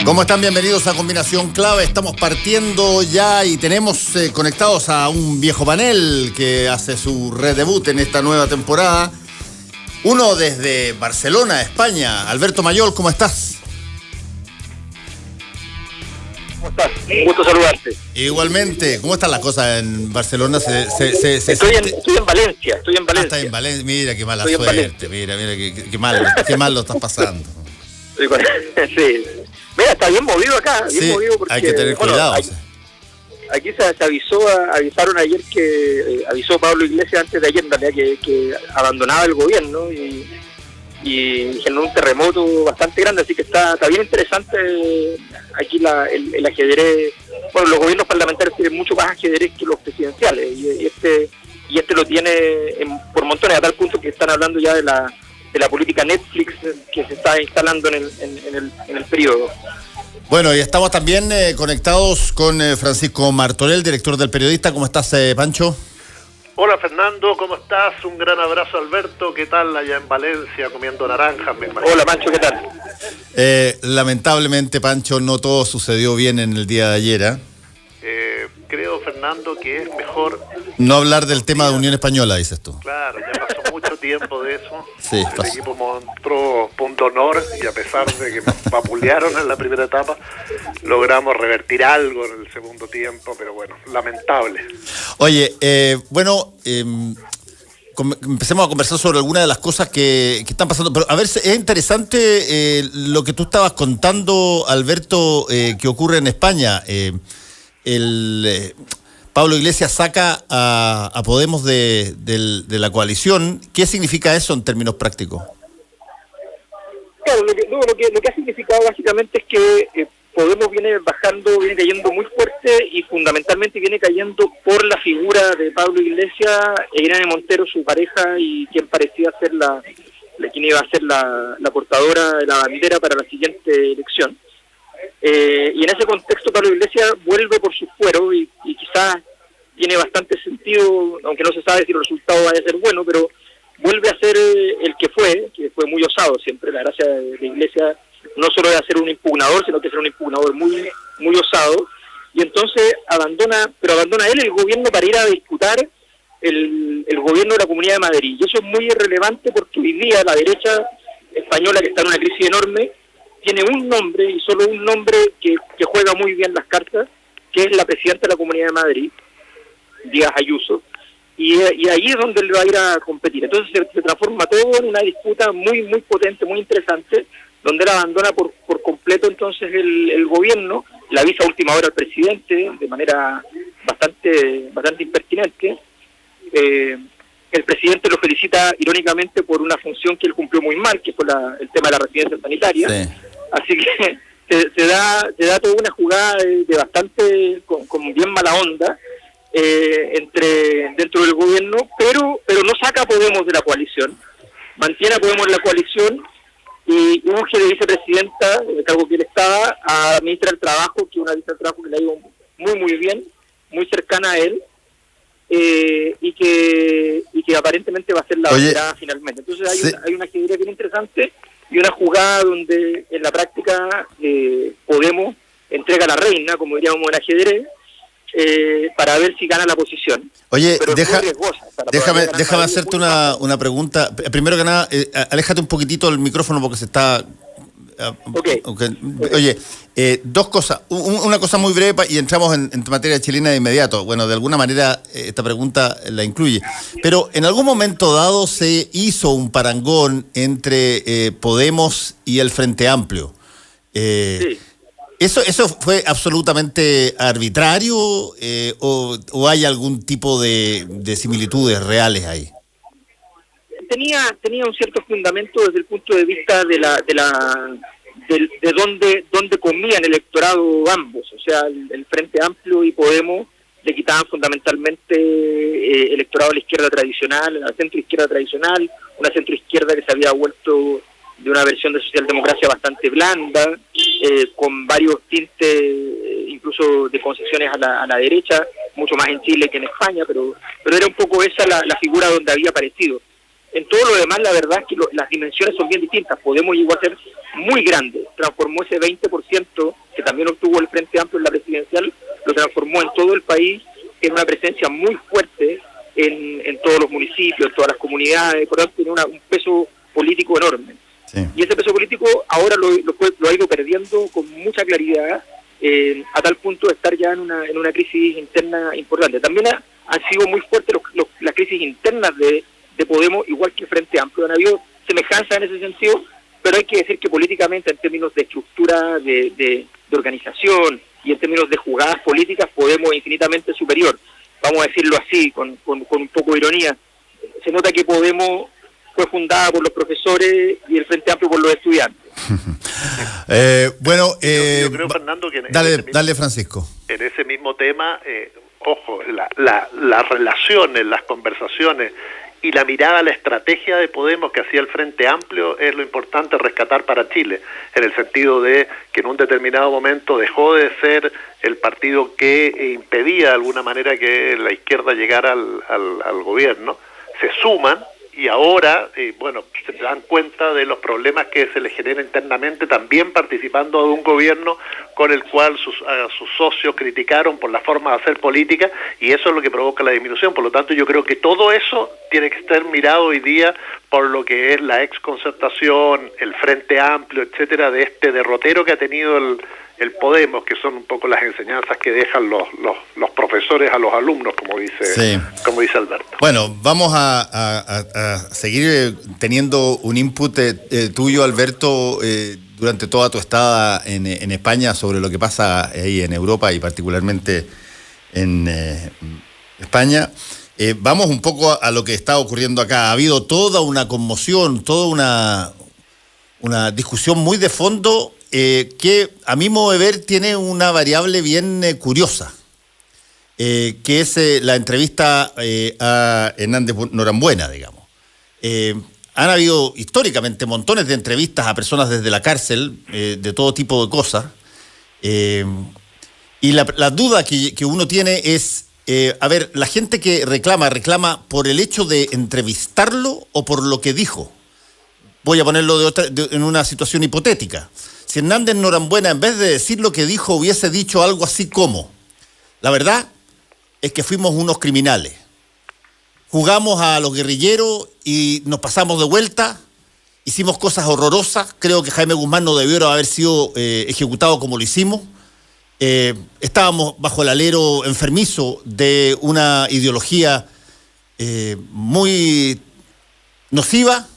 ¿Cómo están? Bienvenidos a Combinación Clave. Estamos partiendo ya y tenemos conectados a un viejo panel que hace su redebut en esta nueva temporada. Uno desde Barcelona, España. Alberto Mayol, ¿cómo estás? ¿Cómo estás? Un gusto saludarte. Igualmente. ¿Cómo están las cosas en Barcelona? Estoy en Valencia. Está en Valencia. Mira qué mala suerte. Mira qué mal lo estás pasando. Sí. Mira, está bien movido acá. Bien movido porque, hay que tener cuidado. Aquí se avisaron ayer que avisó Pablo Iglesias antes de ayer en realidad que abandonaba el gobierno y generó un terremoto bastante grande, así que está bien interesante aquí el ajedrez. Bueno, los gobiernos parlamentarios tienen mucho más ajedrez que los presidenciales y este lo tiene por montones, a tal punto que están hablando ya de la política Netflix que se está instalando en el periodo. Bueno, y estamos también conectados con Francisco Martorell, director del Periodista. ¿Cómo estás, Pancho? Hola, Fernando, ¿cómo estás? Un gran abrazo, Alberto. ¿Qué tal allá en Valencia comiendo naranjas? Hola, Pancho, ¿qué tal? Lamentablemente, Pancho, no todo sucedió bien en el día de ayer. Creo, Fernando, que es mejor no hablar del tema de Unión Española, dices tú. Claro, ya pasó mucho tiempo de eso. Sí, el equipo mostró punto honor y a pesar de que vapulearon en la primera etapa, logramos revertir algo en el segundo tiempo, pero bueno, lamentable. Oye, empecemos a conversar sobre algunas de las cosas que están pasando. Pero a ver, es interesante lo que tú estabas contando, Alberto, que ocurre en España. Pablo Iglesias saca a Podemos de la coalición. ¿Qué significa eso en términos prácticos? Claro, lo que ha significado básicamente es que Podemos viene cayendo muy fuerte y fundamentalmente viene cayendo por la figura de Pablo Iglesias e Irene Montero, su pareja, y quien parecía ser quien iba a ser la portadora de la bandera para la siguiente elección. Y en ese contexto Pablo Iglesias vuelve por su fuero y quizás tiene bastante sentido, aunque no se sabe si el resultado va a ser bueno, pero vuelve a ser el que fue muy osado siempre. La gracia de Iglesias no solo era ser un impugnador, sino que ser un impugnador muy, muy osado, y entonces abandona él el gobierno para ir a disputar el gobierno de la Comunidad de Madrid. Y eso es muy irrelevante porque hoy día la derecha española, que está en una crisis enorme, tiene un nombre, y solo un nombre, que juega muy bien las cartas, que es la presidenta de la Comunidad de Madrid, Díaz Ayuso, y ahí es donde él va a ir a competir. Entonces se transforma todo en una disputa muy, muy potente, muy interesante, donde él abandona por completo entonces el gobierno, le avisa a última hora al presidente de manera bastante impertinente. El presidente lo felicita irónicamente por una función que él cumplió muy mal, que fue el tema de la residencia sanitaria. Sí. Así que se da toda una jugada de bastante con bien mala onda dentro del gobierno, pero no saca a Podemos de la coalición, mantiene a Podemos en la coalición y unge de vicepresidenta, en el cargo que él estaba, a la ministra del Trabajo, que es una ministra del Trabajo que le ha ido muy muy bien, muy cercana a él, y que aparentemente va a ser la banderada finalmente. Entonces hay una ajedrez bien interesante y una jugada donde en la práctica Podemos entrega a la reina, como diríamos en ajedrez, para ver si gana la posición. Oye, déjame hacerte una pregunta. Primero que nada, aléjate un poquitito del micrófono porque se está... Okay. Oye, dos cosas. Una cosa muy breve y entramos en materia chilena de inmediato. Bueno, de alguna manera esta pregunta la incluye. Pero en algún momento dado se hizo un parangón entre Podemos y el Frente Amplio. Sí. ¿Eso fue absolutamente arbitrario o hay algún tipo de similitudes reales ahí? Tenía un cierto fundamento desde el punto de vista de dónde comían el electorado ambos. O sea, el Frente Amplio y Podemos le quitaban fundamentalmente electorado a la izquierda tradicional, a la centroizquierda tradicional, una centroizquierda que se había vuelto de una versión de socialdemocracia bastante blanda, con varios tintes incluso de concesiones a la derecha, mucho más en Chile que en España, pero era un poco esa la figura donde había aparecido. En todo lo demás, la verdad es que las dimensiones son bien distintas. Podemos llegó a ser muy grande, transformó ese 20% también obtuvo el Frente Amplio en la presidencial, lo transformó en todo el país en una presencia muy fuerte en todos los municipios, en todas las comunidades, por lo tanto tiene un peso político enorme. Sí. Y ese peso político ahora lo ha ido perdiendo con mucha claridad, a tal punto de estar ya en una crisis interna importante. También han sido muy fuertes las crisis internas de Podemos, igual que el Frente Amplio. Han habido semejanzas en ese sentido, pero hay que decir que políticamente, en términos de estructura, de organización y en términos de jugadas políticas, Podemos es infinitamente superior. Vamos a decirlo así, con un poco de ironía. Se nota que Podemos fue fundada por los profesores y el Frente Amplio por los estudiantes. Bueno, yo creo, Fernando, que dale, Francisco. En ese mismo tema, ojo, las relaciones, las conversaciones y la mirada a la estrategia de Podemos que hacía el Frente Amplio es lo importante rescatar para Chile, en el sentido de que en un determinado momento dejó de ser el partido que impedía de alguna manera que la izquierda llegara al gobierno, se suman y ahora, se dan cuenta de los problemas que se les genera internamente, también participando de un gobierno con el cual sus socios criticaron por la forma de hacer política, y eso es lo que provoca la disminución. Por lo tanto, yo creo que todo eso tiene que estar mirado hoy día por lo que es la exconcertación, el Frente Amplio, etcétera, de este derrotero que ha tenido el Podemos, que son un poco las enseñanzas que dejan los profesores a los alumnos, como dice Alberto. Bueno, vamos a seguir teniendo un input tuyo, Alberto, durante toda tu estada en España sobre lo que pasa ahí en Europa y particularmente en España. Vamos un poco a lo que está ocurriendo acá. Ha habido toda una conmoción, toda una discusión muy de fondo que a mi modo de ver tiene una variable bien curiosa, que es la entrevista a Hernández Norambuena, digamos. Han habido históricamente montones de entrevistas a personas desde la cárcel, de todo tipo de cosas, y la duda que uno tiene es, la gente que reclama por el hecho de entrevistarlo o por lo que dijo. Voy a ponerlo en una situación hipotética. Si Hernández Norambuena, en vez de decir lo que dijo, hubiese dicho algo así como: la verdad es que fuimos unos criminales, jugamos a los guerrilleros y nos pasamos de vuelta, hicimos cosas horrorosas, creo que Jaime Guzmán no debió haber sido ejecutado como lo hicimos, estábamos bajo el alero enfermizo de una ideología muy nociva,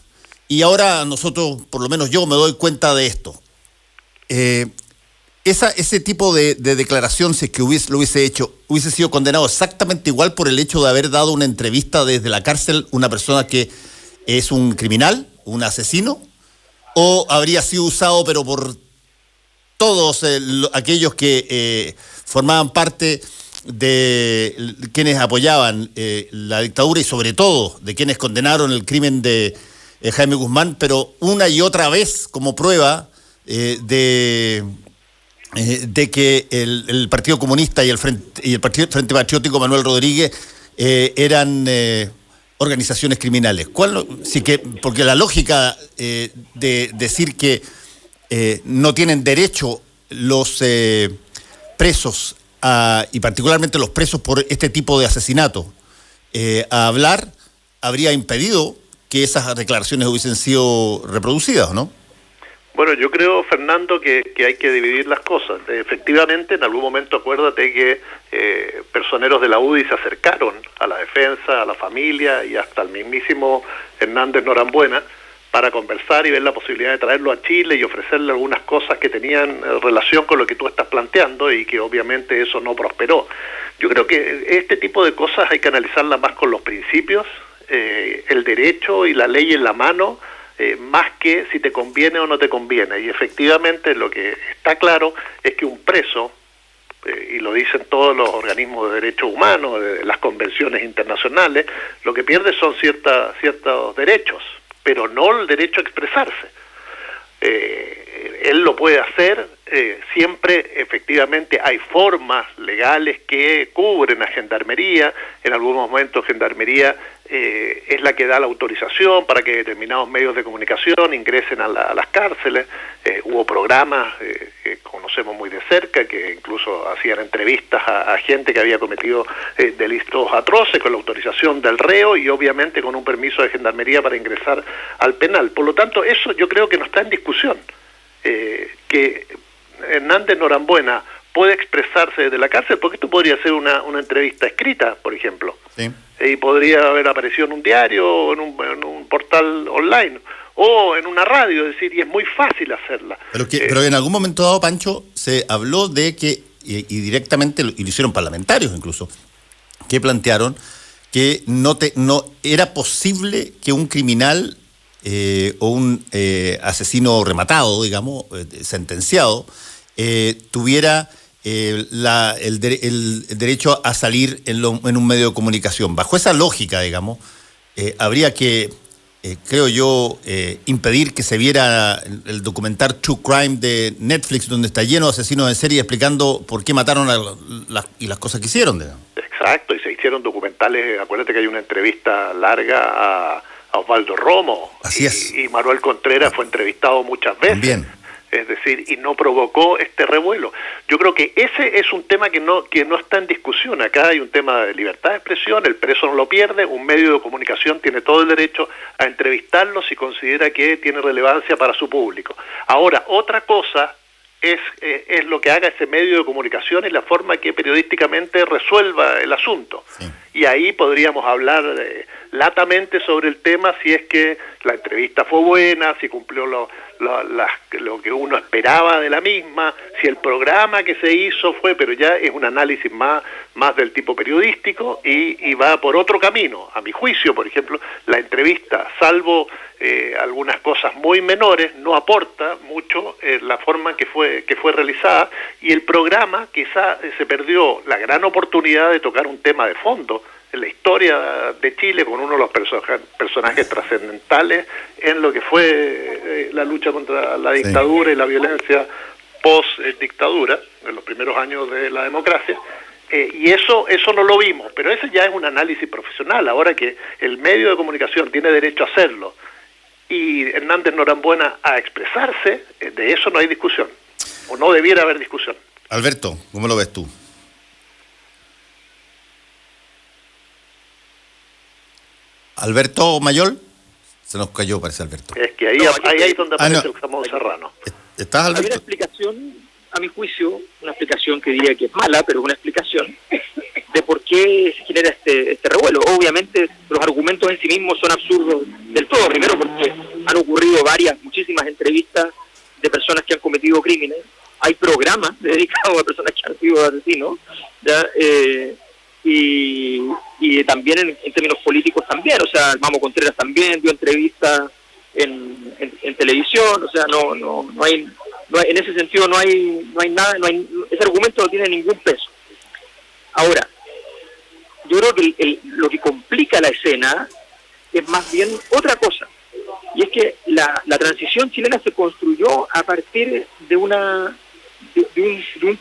y ahora nosotros, por lo menos yo, me doy cuenta de esto. Ese tipo de declaración, si es que lo hubiese hecho, hubiese sido condenado exactamente igual por el hecho de haber dado una entrevista desde la cárcel una persona que es un criminal, un asesino, o habría sido usado pero por todos aquellos que formaban parte de quienes apoyaban la dictadura y sobre todo de quienes condenaron el crimen de Jaime Guzmán, pero una y otra vez como prueba de que el Partido Comunista y el Frente Patriótico Manuel Rodríguez eran organizaciones criminales. Porque la lógica de decir que no tienen derecho los presos, y particularmente los presos por este tipo de asesinato, a hablar, habría impedido que esas declaraciones hubiesen sido reproducidas, ¿no? Bueno, yo creo, Fernando, que hay que dividir las cosas. Efectivamente, en algún momento acuérdate que personeros de la UDI se acercaron a la defensa, a la familia y hasta al mismísimo Hernández Norambuena para conversar y ver la posibilidad de traerlo a Chile y ofrecerle algunas cosas que tenían relación con lo que tú estás planteando, y que obviamente eso no prosperó. Yo creo que este tipo de cosas hay que analizarlas más con los principios, el derecho y la ley en la mano, más que si te conviene o no te conviene. Y efectivamente lo que está claro es que un preso, y lo dicen todos los organismos de derechos humanos, de las convenciones internacionales, lo que pierde son ciertos derechos, pero no el derecho a expresarse. Él lo puede hacer siempre efectivamente hay formas legales que cubren a Gendarmería. En algunos momentos Gendarmería es la que da la autorización para que determinados medios de comunicación ingresen a las cárceles. Hubo programas que conocemos muy de cerca, que incluso hacían entrevistas a gente que había cometido delitos atroces con la autorización del reo y obviamente con un permiso de Gendarmería para ingresar al penal. Por lo tanto, eso yo creo que no está en discusión. Que Hernández Norambuena puede expresarse desde la cárcel, porque esto podría ser una entrevista escrita, por ejemplo. Sí. Y podría haber aparecido en un diario o en un portal online o en una radio, es decir, y es muy fácil hacerla. Pero en algún momento dado, Pancho, se habló de que, y directamente lo hicieron parlamentarios incluso, que plantearon que no era posible que un criminal o un asesino rematado, digamos, sentenciado, tuviera el derecho a salir en un medio de comunicación. Bajo esa lógica, digamos, habría que, creo yo, impedir que se viera el documental True Crime de Netflix, donde está lleno de asesinos en serie explicando por qué mataron y las cosas que hicieron, digamos. Exacto, y se hicieron documentales. Acuérdate que hay una entrevista larga a Osvaldo Romo. Así es. Y Manuel Contreras fue entrevistado muchas veces. Bien. Es decir, y no provocó este revuelo. Yo creo que ese es un tema que no está en discusión. Acá hay un tema de libertad de expresión, el preso no lo pierde, un medio de comunicación tiene todo el derecho a entrevistarlo si considera que tiene relevancia para su público. Ahora, otra cosa es lo que haga ese medio de comunicación y la forma que periodísticamente resuelva el asunto. Sí. Y ahí podríamos hablar latamente sobre el tema, si es que la entrevista fue buena, si cumplió lo que uno esperaba de la misma, si el programa que se hizo fue, pero ya es un análisis más del tipo periodístico y va por otro camino. A mi juicio, por ejemplo, la entrevista, salvo algunas cosas muy menores, no aporta mucho la forma en que fue realizada, y el programa quizá se perdió la gran oportunidad de tocar un tema de fondo en la historia de Chile, con uno de los personajes trascendentales en lo que fue la lucha contra la dictadura y la violencia post-dictadura, en los primeros años de la democracia, y eso no lo vimos, pero ese ya es un análisis profesional. Ahora que el medio de comunicación tiene derecho a hacerlo y Hernández Norambuena a expresarse, de eso no hay discusión, o no debiera haber discusión. Alberto, ¿cómo lo ves tú? Alberto Mayol, se nos cayó, parece Alberto. Es que ahí es donde aparece el famoso Serrano. ¿Estás, Alberto? Hay una explicación, a mi juicio, una explicación que diría que es mala, pero una explicación de por qué se genera este revuelo. Obviamente los argumentos en sí mismos son absurdos del todo. Primero porque han ocurrido muchísimas entrevistas de personas que han cometido crímenes. Hay programas dedicados a personas que han sido asesinos, ¿ya? Y también en términos políticos también, o sea, Mamo Contreras también dio entrevistas en televisión, o sea, no hay en ese sentido no hay nada, ese argumento no tiene ningún peso. Ahora, yo creo que lo que complica la escena es más bien otra cosa, y es que la transición chilena se construyó a partir de un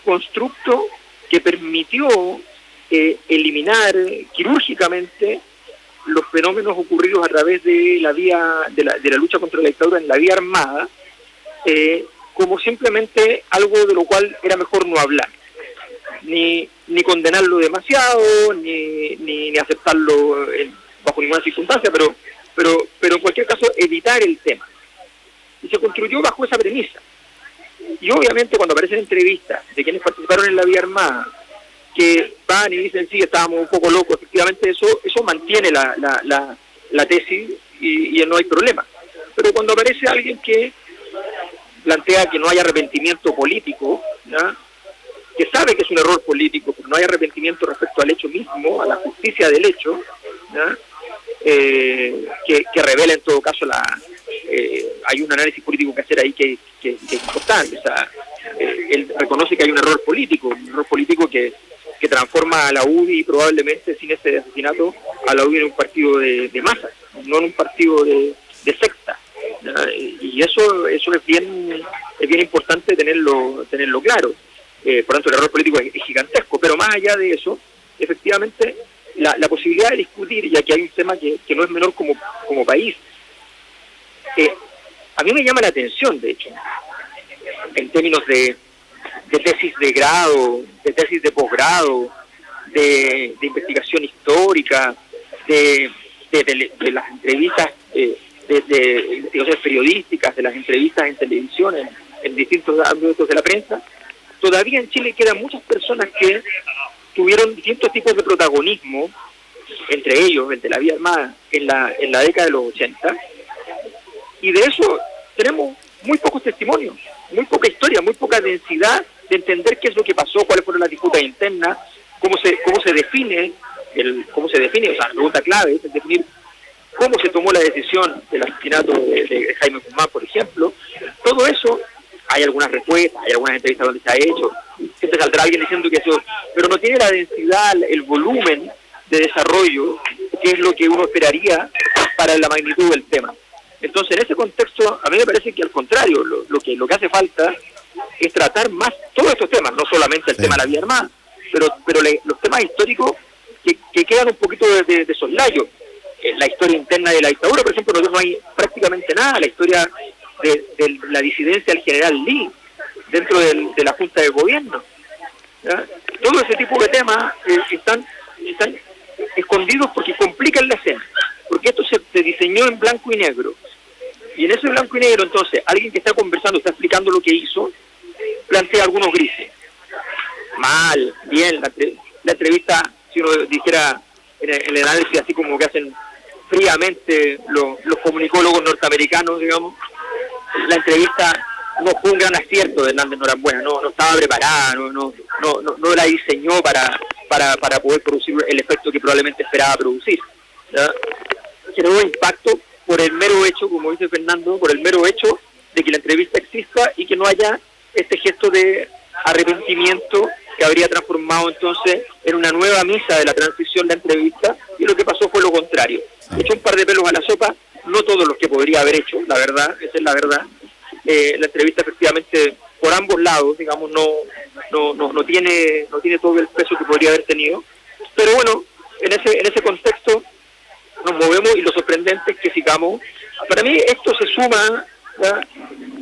constructo que permitió eliminar quirúrgicamente los fenómenos ocurridos a través de la lucha contra la dictadura en la vía armada, como simplemente algo de lo cual era mejor no hablar, ni condenarlo demasiado, ni aceptarlo bajo ninguna circunstancia, pero en cualquier caso evitar el tema. Y se construyó bajo esa premisa. Y obviamente cuando aparecen entrevistas de quienes participaron en la vía armada, que van y dicen, sí, estábamos un poco locos, efectivamente eso mantiene la tesis y no hay problema. Pero cuando aparece alguien que plantea que no hay arrepentimiento político, ¿ya?, que sabe que es un error político, pero no hay arrepentimiento respecto al hecho mismo, a la justicia del hecho, ¿ya?, que revela en todo caso hay un análisis político que hacer ahí que es importante. O sea, él reconoce que hay un error político que transforma a la UDI probablemente sin ese asesinato a la UDI en un partido de masas, no en un partido de secta, ¿no? Y eso es bien importante tenerlo claro. Por tanto, el error político es gigantesco, pero más allá de eso, efectivamente, la posibilidad de discutir, ya que hay un tema que no es menor como país, a mí me llama la atención, de hecho, en términos de tesis de grado, de tesis de posgrado, de investigación histórica, de las entrevistas, de investigaciones periodísticas, de las entrevistas en televisión, en distintos ámbitos de la prensa. Todavía en Chile quedan muchas personas que tuvieron distintos tipos de protagonismo, entre ellos el de la Vía Armada en la década de los 80, y de eso tenemos muy pocos testimonios, muy poca historia, muy poca densidad de entender qué es lo que pasó, cuáles fueron las disputas internas, cómo se define, o sea, la pregunta clave es definir cómo se tomó la decisión del asesinato de Jaime Guzmán, por ejemplo. Todo eso, hay algunas respuestas, hay algunas entrevistas donde se ha hecho, siempre saldrá alguien diciendo que eso, pero no tiene la densidad, el volumen de desarrollo, que es lo que uno esperaría para la magnitud del tema. Entonces, en ese contexto, a mí me parece que al contrario, lo que hace falta es tratar más todos estos temas, no solamente el tema de la Vía Armada, pero los temas históricos que quedan un poquito de soslayo. La historia interna de la dictadura, por ejemplo, no hay prácticamente nada, la historia de la disidencia del general Lee dentro de la Junta de Gobierno. ¿Ya? Todo ese tipo de temas están escondidos porque complican la escena, porque esto se diseñó en blanco y negro. Y en ese blanco y negro, entonces, alguien que está conversando, está explicando lo que hizo, plantea algunos grises. Mal, bien, la entrevista, si uno dijera en el análisis así como que hacen fríamente los comunicólogos norteamericanos, digamos, la entrevista no fue un gran acierto de Hernández Norambuena, no estaba preparada, no la diseñó para poder producir el efecto que probablemente esperaba producir. ¿Ya? Generó impacto por el mero hecho, como dice Fernando, por el mero hecho de que la entrevista exista y que no haya este gesto de arrepentimiento que habría transformado entonces en una nueva misa de la transición de la entrevista, y lo que pasó fue lo contrario. Echó un par de pelos a la sopa, no todos los que podría haber hecho, la verdad, esa es la verdad. La entrevista efectivamente por ambos lados, digamos, no tiene todo el peso que podría haber tenido, pero bueno, en ese contexto nos movemos, y lo sorprendente es que sigamos. Para mí esto se suma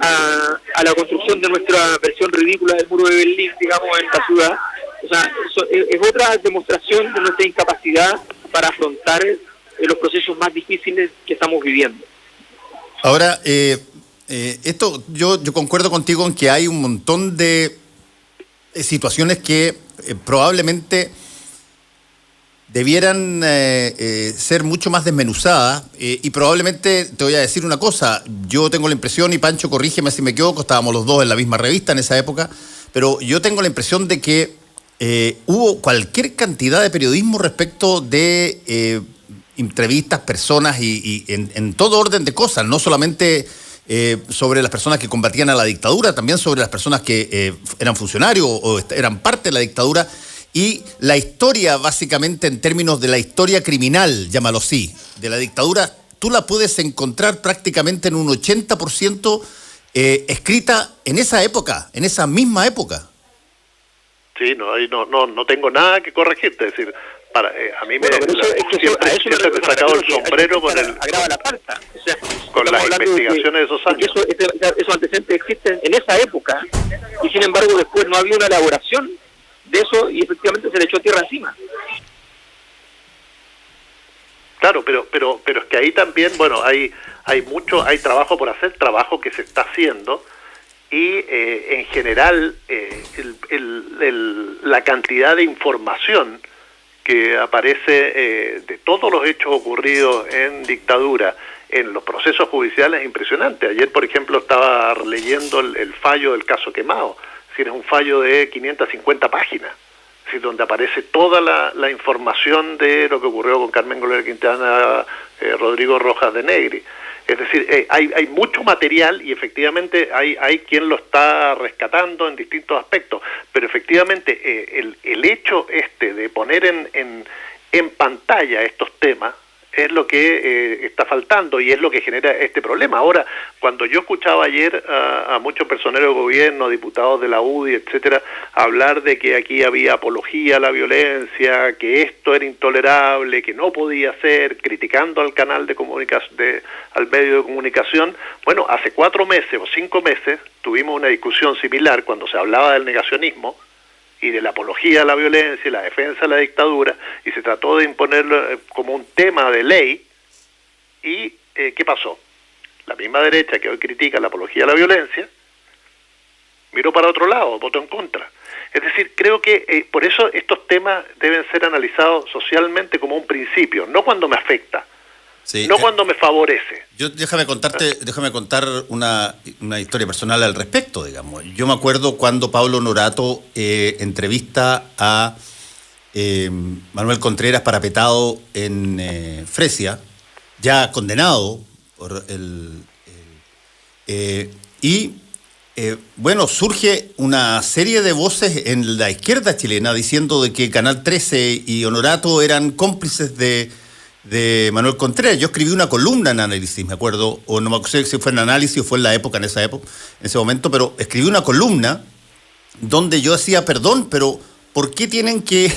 a la construcción de nuestra versión ridícula del muro de Berlín, digamos, en la ciudad. O sea, es otra demostración de nuestra incapacidad para afrontar los procesos más difíciles que estamos viviendo. Ahora, esto yo concuerdo contigo en que hay un montón de situaciones que probablemente debieran ser mucho más desmenuzadas, y probablemente te voy a decir una cosa, yo tengo la impresión, y Pancho, corrígeme si me equivoco, estábamos los dos en la misma revista en esa época, pero yo tengo la impresión de que hubo cualquier cantidad de periodismo respecto de entrevistas, personas y en todo orden de cosas, no solamente sobre las personas que combatían a la dictadura, también sobre las personas que eran funcionarios o eran parte de la dictadura. Y la historia, básicamente, en términos de la historia criminal, llámalo así, de la dictadura, tú la puedes encontrar prácticamente en un 80% escrita en esa época, en esa misma época. Sí, no tengo nada que corregirte, es decir, a mí siempre me he sacado el sombrero con agrava la falta. O sea, con las investigaciones de esos años. Esos antecedentes existen en esa época, y sin embargo después no había una elaboración de eso, y efectivamente se le echó tierra encima. Claro, pero es que ahí también, bueno, hay trabajo por hacer, trabajo que se está haciendo, y en general la cantidad de información que aparece de todos los hechos ocurridos en dictadura en los procesos judiciales es impresionante. Ayer, por ejemplo, estaba leyendo el fallo del caso Quemado. Es un fallo de 550 páginas, es decir, donde aparece toda la información de lo que ocurrió con Carmen Gloria Quintana, Rodrigo Rojas de Negri. Es decir, hay mucho material, y efectivamente hay quien lo está rescatando en distintos aspectos, pero efectivamente el hecho de poner en pantalla estos temas es lo que está faltando y es lo que genera este problema. Ahora, cuando yo escuchaba ayer a muchos personeros de gobierno, diputados de la UDI, etcétera, hablar de que aquí había apología a la violencia, que esto era intolerable, que no podía ser, criticando al canal de comunicación, al medio de comunicación, bueno, hace 4 meses o 5 meses tuvimos una discusión similar cuando se hablaba del negacionismo y de la apología a la violencia y la defensa de la dictadura, y se trató de imponerlo como un tema de ley, y ¿qué pasó? La misma derecha que hoy critica la apología a la violencia, miró para otro lado, votó en contra. Es decir, creo que por eso estos temas deben ser analizados socialmente como un principio, no cuando me afecta, sí, no cuando me favorece. Déjame contar una historia personal al respecto, digamos. Yo me acuerdo cuando Pablo Honorato entrevista a Manuel Contreras parapetado en Fresia, ya condenado por bueno, surge una serie de voces en la izquierda chilena diciendo de que Canal 13 y Honorato eran cómplices de Manuel Contreras. Yo escribí una columna en Análisis, me acuerdo, o no me acuerdo si fue en Análisis o fue en ese momento, pero escribí una columna donde yo decía, perdón, pero ¿por qué tienen que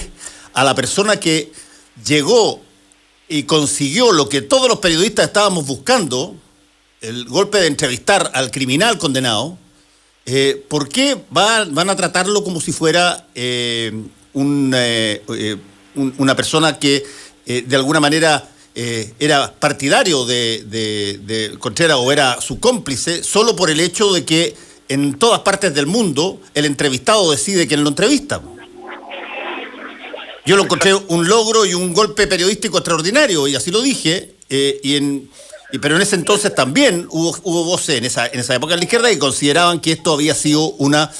a la persona que llegó y consiguió lo que todos los periodistas estábamos buscando, el golpe de entrevistar al criminal condenado, ¿por qué van a tratarlo como si fuera una persona que de alguna manera era partidario de Contreras o era su cómplice, solo por el hecho de que en todas partes del mundo el entrevistado decide quién lo entrevista? Yo lo encontré un logro y un golpe periodístico extraordinario, y así lo dije, pero en ese entonces también hubo voces en esa época en la izquierda que consideraban que esto había sido una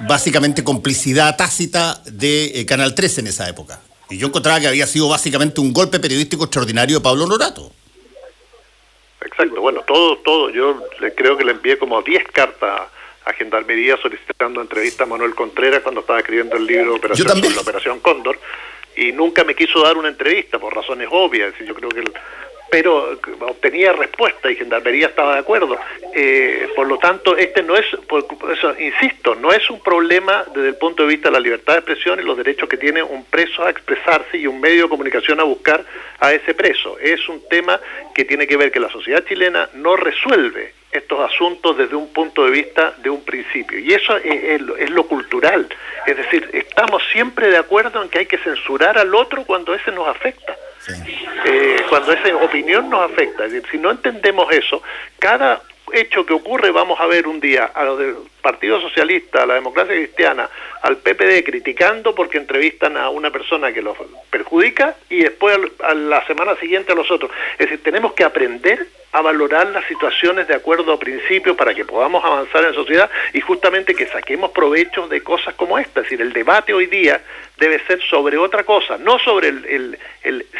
básicamente complicidad tácita de Canal 13 en esa época. Y yo encontraba que había sido básicamente un golpe periodístico extraordinario de Pablo Honorato. Exacto, bueno, todo. Yo creo que le envié como 10 cartas a Gendarmería solicitando entrevista a Manuel Contreras cuando estaba escribiendo el libro la Operación Cóndor, y nunca me quiso dar una entrevista por razones obvias. Yo creo que pero obtenía respuesta y Gendarmería estaba de acuerdo. Por lo tanto, no es, por eso insisto, no es un problema desde el punto de vista de la libertad de expresión y los derechos que tiene un preso a expresarse y un medio de comunicación a buscar a ese preso. Es un tema que tiene que ver que la sociedad chilena no resuelve estos asuntos desde un punto de vista de un principio, y eso es lo cultural. Es decir, estamos siempre de acuerdo en que hay que censurar al otro cuando ese nos afecta. Sí. Cuando esa opinión nos afecta. Es decir, si no entendemos eso, cada hecho que ocurre, vamos a ver un día a los del Partido Socialista, a la Democracia Cristiana, al PPD criticando porque entrevistan a una persona que los perjudica, y después a la semana siguiente a los otros. Es decir, tenemos que aprender a valorar las situaciones de acuerdo a principios para que podamos avanzar en sociedad y justamente que saquemos provecho de cosas como esta. Es decir, el debate hoy día debe ser sobre otra cosa, no sobre el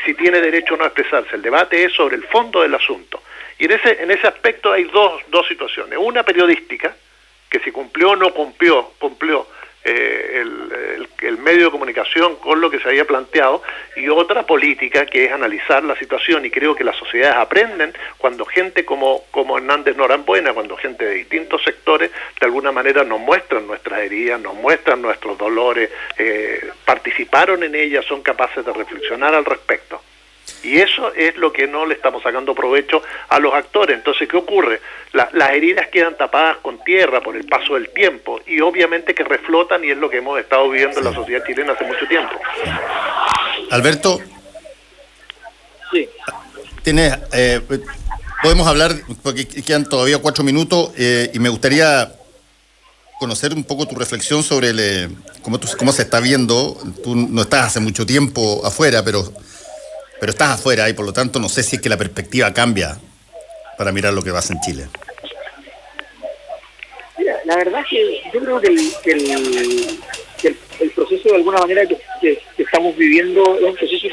si tiene derecho o no a expresarse. El debate es sobre el fondo del asunto. Y en ese aspecto hay dos situaciones. Una periodística, que si cumplió o no cumplió el medio de comunicación con lo que se había planteado, y otra política, que es analizar la situación. Y creo que las sociedades aprenden cuando gente como Hernández Norambuena, cuando gente de distintos sectores de alguna manera nos muestran nuestras heridas, nos muestran nuestros dolores, participaron en ellas, son capaces de reflexionar al respecto. Y eso es lo que no le estamos sacando provecho a los actores. Entonces, ¿qué ocurre? Las heridas quedan tapadas con tierra por el paso del tiempo, y obviamente que reflotan, y es lo que hemos estado viviendo en la sociedad chilena hace mucho tiempo. Alberto. Sí. Podemos hablar, porque quedan todavía 4 minutos, y me gustaría conocer un poco tu reflexión sobre cómo se está viendo. Tú no estás hace mucho tiempo afuera, pero estás afuera, y por lo tanto no sé si es que la perspectiva cambia para mirar lo que pasa en Chile. Mira, la verdad es que yo creo que el proceso de alguna manera que estamos viviendo es un proceso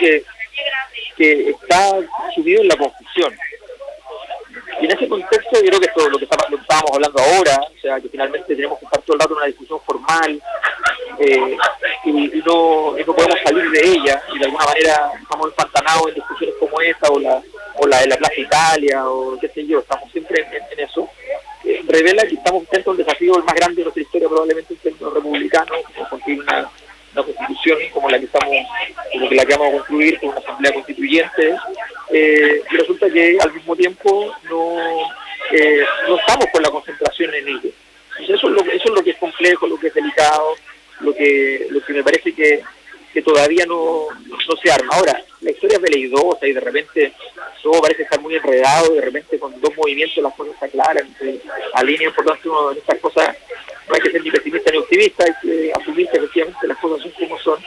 que está sumido en la confusión. Y en ese contexto yo creo que esto lo que estábamos hablando ahora, o sea, que finalmente tenemos que estar todo el rato en una discusión formal y no podemos salir de ella, y de alguna manera estamos empantanados en discusiones como esta, o la de la Plaza Italia, o qué sé yo, estamos siempre en eso. Revela que estamos frente a un desafío el más grande de nuestra historia, probablemente en términos republicanos, como construir una constitución como la que vamos a construir, con una asamblea constituyente, y resulta que al mismo tiempo no estamos con la concentración en ello. Entonces eso es lo que es complejo, lo que es delicado, lo que me parece que todavía no se arma. Ahora, la historia es veleidosa y de repente todo parece estar muy enredado, de repente con dos movimientos las cosas se aclaran, se alinean. Por tanto, uno en estas cosas no hay que ser ni pesimista ni optimista, hay que asumir que efectivamente las cosas son como son,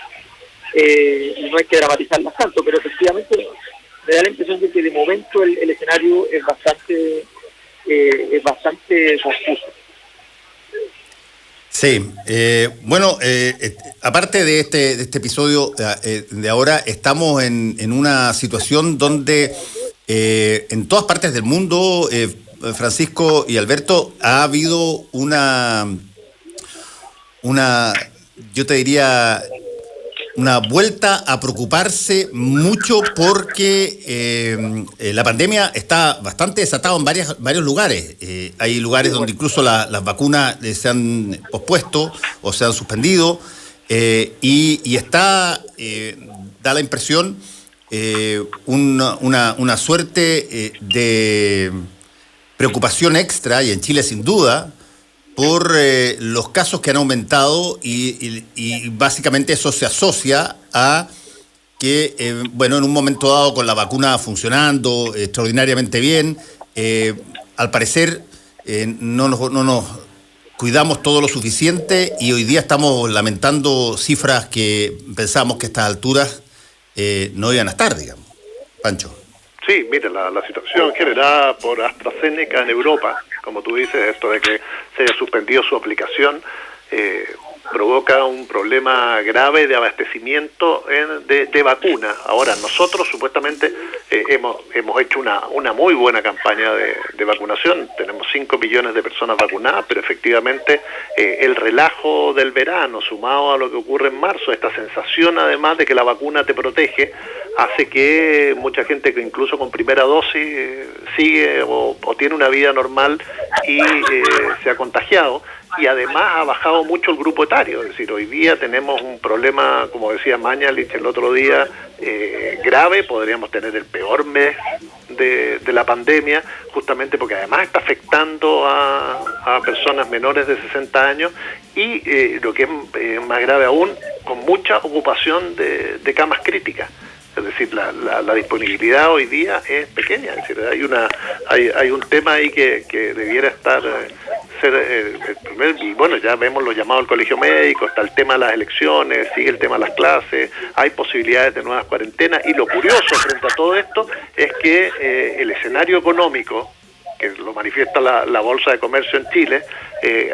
y no hay que dramatizarlas tanto, pero efectivamente me da la impresión de que de momento el escenario es bastante confuso. Sí, bueno, aparte de este episodio de ahora, estamos en una situación donde en todas partes del mundo, Francisco y Alberto, ha habido una, yo te diría, una vuelta a preocuparse mucho porque la pandemia está bastante desatada en varios lugares. Hay lugares donde incluso las vacunas se han pospuesto o se han suspendido, y está, da la impresión, una suerte de preocupación extra, y en Chile sin duda, por los casos que han aumentado, y básicamente eso se asocia a que, bueno, en un momento dado, con la vacuna funcionando extraordinariamente bien, al parecer no nos cuidamos todo lo suficiente, y hoy día estamos lamentando cifras que pensábamos que a estas alturas no iban a estar, digamos. Pancho. Sí, mire, la situación generada por AstraZeneca en Europa, como tú dices, esto de que se haya suspendido su aplicación, provoca un problema grave de abastecimiento de vacunas. Ahora, nosotros supuestamente hemos hecho una muy buena campaña de vacunación. Tenemos 5 millones de personas vacunadas, pero efectivamente el relajo del verano, sumado a lo que ocurre en marzo, esta sensación además de que la vacuna te protege, hace que mucha gente que incluso con primera dosis sigue o tiene una vida normal y se ha contagiado. Y además ha bajado mucho el grupo etario, es decir, hoy día tenemos un problema, como decía Mañalich el otro día, grave. Podríamos tener el peor mes de la pandemia, justamente porque además está afectando a personas menores de 60 años y lo que es más grave aún, con mucha ocupación de camas críticas. Es decir, la disponibilidad hoy día es pequeña. Es decir, hay un tema ahí que debiera estar ser el primer, y bueno, ya vemos lo llamado al colegio médico, está el tema de las elecciones, sigue el tema de las clases, hay posibilidades de nuevas cuarentenas, y lo curioso frente a todo esto es que el escenario económico, que lo manifiesta la Bolsa de Comercio en Chile,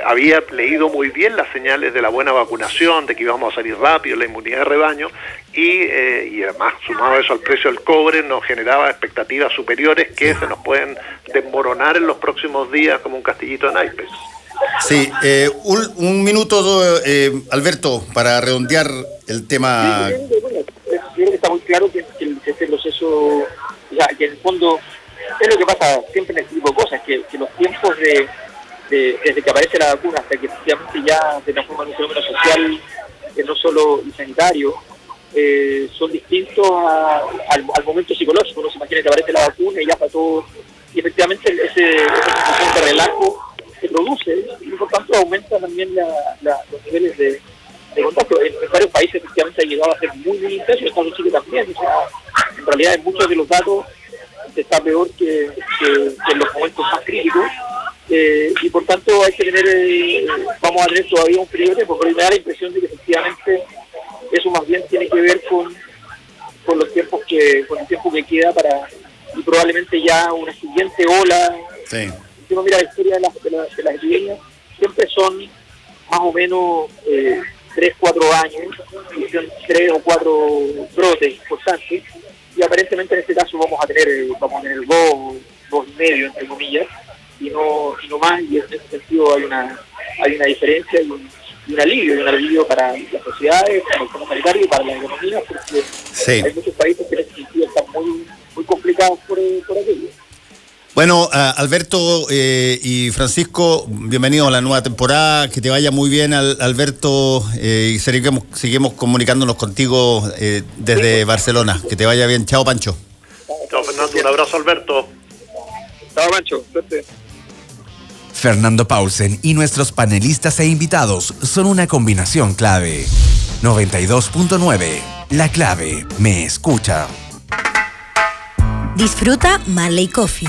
había leído muy bien las señales de la buena vacunación, de que íbamos a salir rápido, la inmunidad de rebaño, y además, sumado a eso al precio del cobre, nos generaba expectativas superiores que se nos pueden desmoronar en los próximos días como un castillito de naipes. Sí, un minuto, Alberto, para redondear el tema. Sí, bueno, yo creo que está muy claro que este proceso, ya, que en el fondo es lo que pasa siempre en este tipo de cosas, que los tiempos desde que aparece la vacuna hasta que efectivamente ya se transforma en un fenómeno social, no solo sanitario, son distintos al momento psicológico. Uno se imagina que aparece la vacuna y ya está todo, y efectivamente esa situación de relajo se produce, y por tanto aumenta también los niveles de contagio. En varios países efectivamente ha llegado a ser muy intenso, en Estados Unidos también. O sea, en realidad en muchos de los datos está peor que en los momentos más críticos, y por tanto hay que vamos a tener todavía un periodo de tiempo, pero me da la impresión de que efectivamente eso más bien tiene que ver con el tiempo que queda y probablemente ya una siguiente ola. Sí. Si uno mira la historia de las epidemias, siempre son más o menos 3-4 años, y son 3 o 4 brotes importantes, y aparentemente en este caso vamos a tener 2.5, entre comillas, y no más, y en ese sentido hay una diferencia, un alivio para las sociedades, para el sistema sanitario y para la economía, porque hay muchos países que en ese sentido están muy complicados por aquello. Bueno, Alberto y Francisco, bienvenidos a la nueva temporada, que te vaya muy bien, Alberto, y seguimos comunicándonos contigo desde Barcelona, que te vaya bien. Chao, Pancho. Chao, Fernando, un abrazo, Alberto. Chao, Pancho. Suerte. Fernando Paulsen y nuestros panelistas e invitados son una combinación clave. 92.9, La Clave, me escucha. Disfruta Marley Coffee.